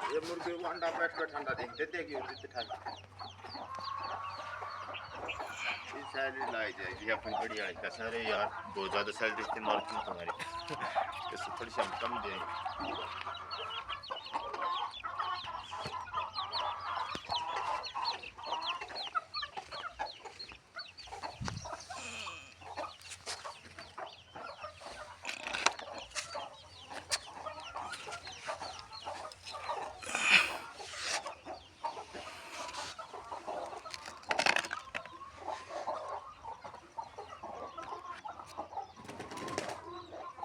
ये मुर्गे को अंडा बैठ कर ठंडा देते देगी और जितने ठंडा ये सैलरी लाई जाएगी अपन बढ़िया है सारे यार बहुत ज़्यादा सैलरी इस्तेमाल की तुम्हारी इससे थोड़ी सी हम कम देंगे